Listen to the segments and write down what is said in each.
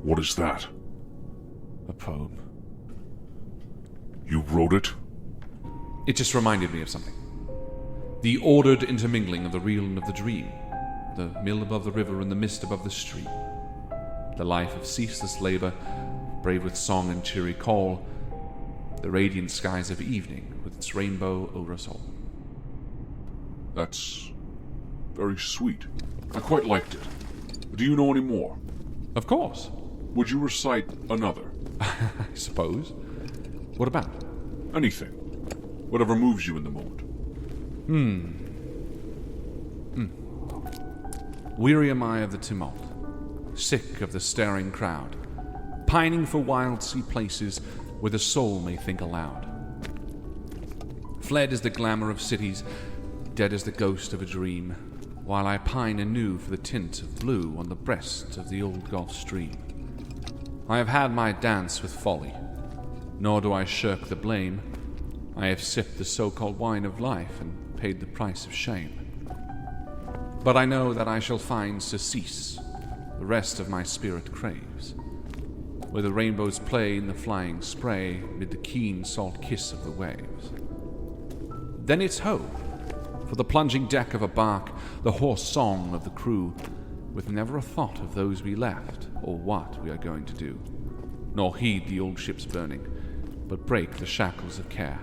What is that? A poem. You wrote it? It just reminded me of something. The ordered intermingling of the real and of the dream. The mill above the river and the mist above the stream. The life of ceaseless labour, brave with song and cheery call. The radiant skies of evening with its rainbow over us all. That's very sweet. I quite liked it. Do you know any more? Of course. Would you recite another? I suppose. What about? Anything. Whatever moves you in the moment. Weary am I of the tumult, sick of the staring crowd, pining for wild sea places where the soul may think aloud. Fled is the glamour of cities, dead as the ghost of a dream, while I pine anew for the tint of blue on the breast of the old Gulf Stream. I have had my dance with folly, nor do I shirk the blame. I have sipped the so-called wine of life and paid the price of shame. But I know that I shall find surcease the rest of my spirit craves, where the rainbows play in the flying spray mid the keen salt kiss of the waves. Then it's ho! For the plunging deck of a bark, the hoarse song of the crew, with never a thought of those we left or what we are going to do, nor heed the old ships burning, but break the shackles of care,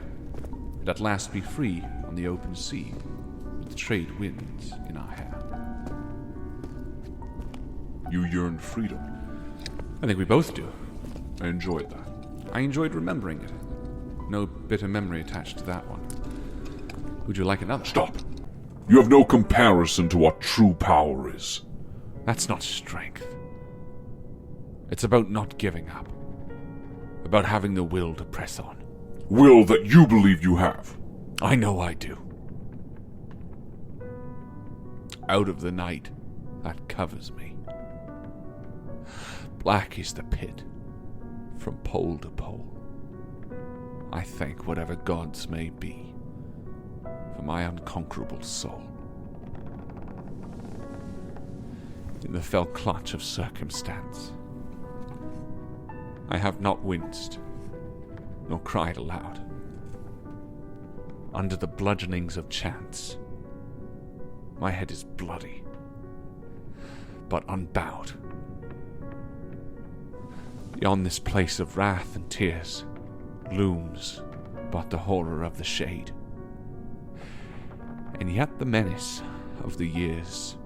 and at last be free on the open sea, with the trade winds in our hair. You yearned freedom. I think we both do. I enjoyed that. I enjoyed remembering it. No bitter memory attached to that one. Would you like another? Stop. You have no comparison to what true power is. That's not strength. It's about not giving up. About having the will to press on. Will that you believe you have. I know I do. Out of the night that covers me. Black is the pit, from pole to pole. I thank whatever gods may be for my unconquerable soul. In the fell clutch of circumstance, I have not winced, nor cried aloud. Under the bludgeonings of chance, my head is bloody, but unbowed. Beyond this place of wrath and tears looms but the horror of the shade, and yet the menace of the years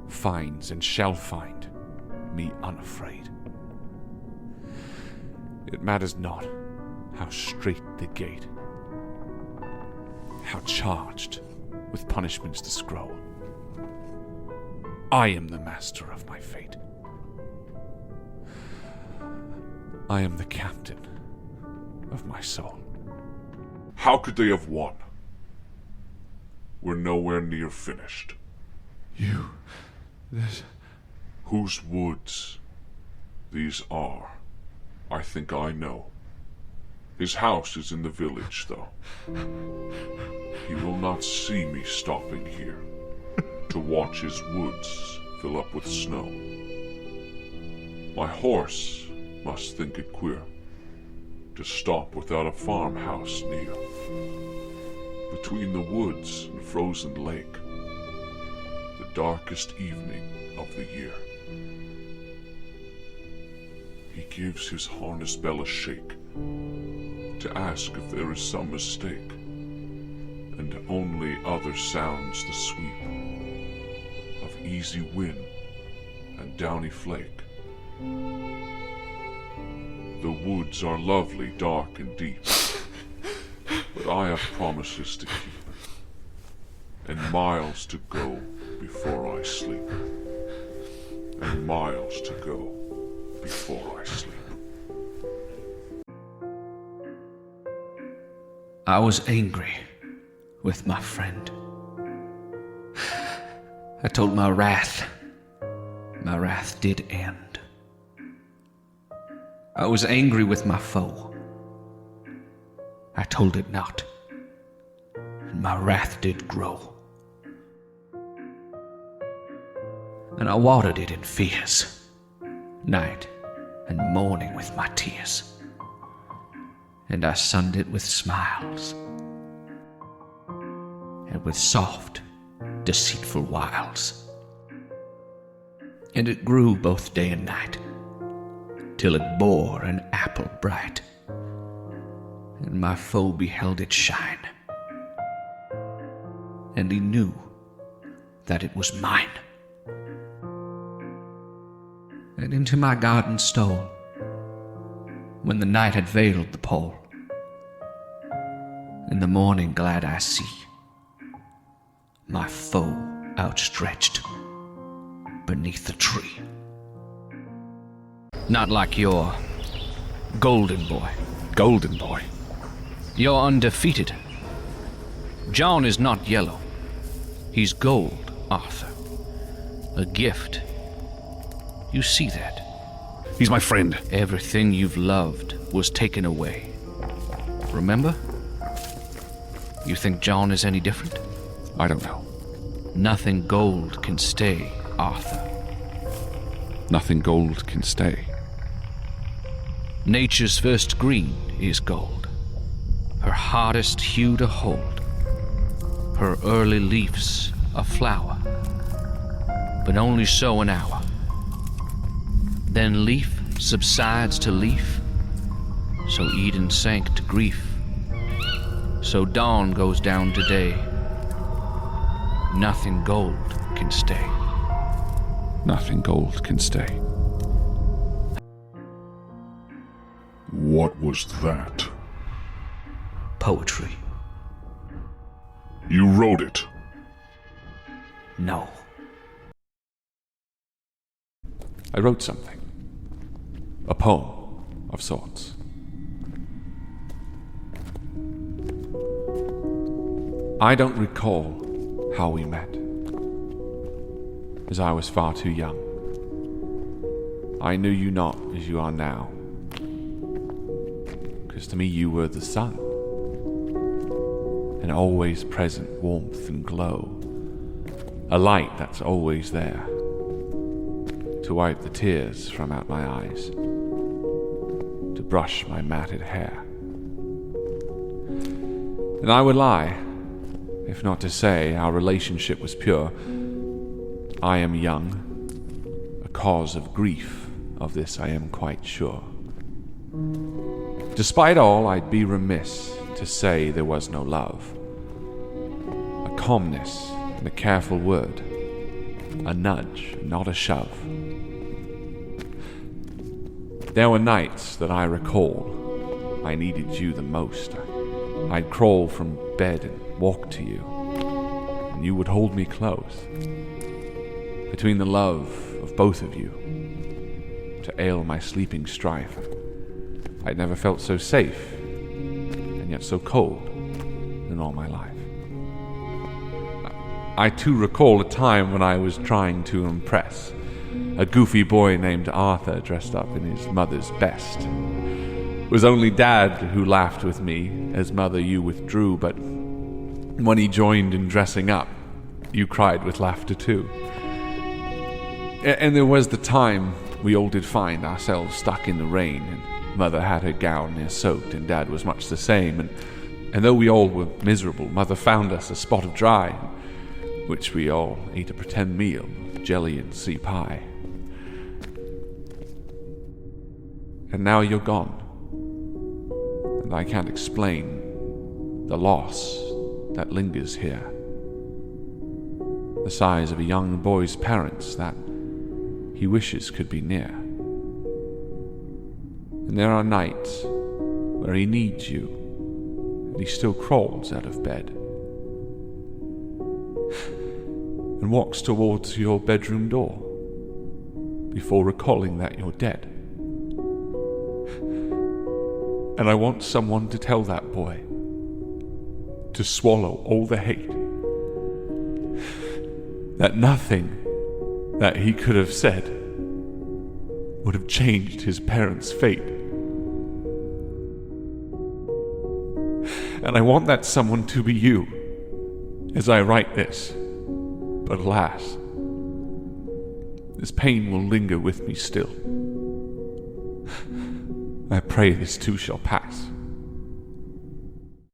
finds and shall find me unafraid. It matters not how strait the gate, how charged with punishments the scroll. I am the master of my fate. I am the captain of my soul. How could they have won? We're nowhere near finished. Whose woods these are, I think I know. His house is in the village, though. He will not see me stopping here to watch his woods fill up with snow. My horse must think it queer to stop without a farmhouse near. Between the woods and frozen lake, the darkest evening of the year. He gives his harness bell a shake to ask if there is some mistake, and only other sounds the sweep of easy wind and downy flake. The woods are lovely, dark and deep, but I have promises to keep, and miles to go before I sleep, and miles to go before I sleep. I was angry with my friend. I told my wrath did end. I was angry with my foe. I told it not, and my wrath did grow. And I watered it in fears, night and mourning with my tears, and I sunned it with smiles, and with soft, deceitful wiles. And it grew both day and night, till it bore an apple bright, and my foe beheld it shine, and he knew that it was mine. And into my garden stole, when the night had veiled the pole. In the morning glad I see my foe outstretched beneath the tree. Not like your golden boy. Golden boy. You're undefeated. John is not yellow. He's gold, Arthur. A gift. You see that? He's my friend. Everything you've loved was taken away. Remember? You think John is any different? I don't know. Nothing gold can stay, Arthur. Nothing gold can stay. Nature's first green is gold, her hardest hue to hold, her early leaves a flower, but only so an hour. Then leaf subsides to leaf, so Eden sank to grief, so dawn goes down to day. Nothing gold can stay. Nothing gold can stay. What was that? Poetry. You wrote it. No. I wrote something. A poem of sorts. I don't recall how we met, as I was far too young. I knew you not as you are now, because to me you were the sun, an always present warmth and glow, a light that's always there, to wipe the tears from out my eyes, to brush my matted hair. And I would lie, if not to say our relationship was pure. I am young, a cause of grief, of this I am quite sure. Despite all, I'd be remiss to say there was no love. A calmness and a careful word, a nudge, not a shove. There were nights that I recall I needed you the most. I'd crawl from bed and walk to you, and you would hold me close. Between the love of both of you, to ail my sleeping strife, I'd never felt so safe, and yet so cold in all my life. I too recall a time when I was trying to impress a goofy boy named Arthur dressed up in his mother's best. It was only Dad who laughed with me, as Mother you withdrew, but when he joined in dressing up, you cried with laughter too. And there was the time we all did find ourselves stuck in the rain, and Mother had her gown near soaked, and Dad was much the same, and though we all were miserable, Mother found us a spot of dry, which we all ate a pretend meal, jelly and sea pie. And now you're gone, and I can't explain the loss that lingers here. The sighs of a young boy's parents that he wishes could be near. And there are nights where he needs you, and he still crawls out of bed and walks towards your bedroom door before recalling that you're dead. And I want someone to tell that boy to swallow all the hate, that nothing that he could have said would have changed his parents' fate. And I want that someone to be you as I write this. But alas, this pain will linger with me still. I pray this too shall pass.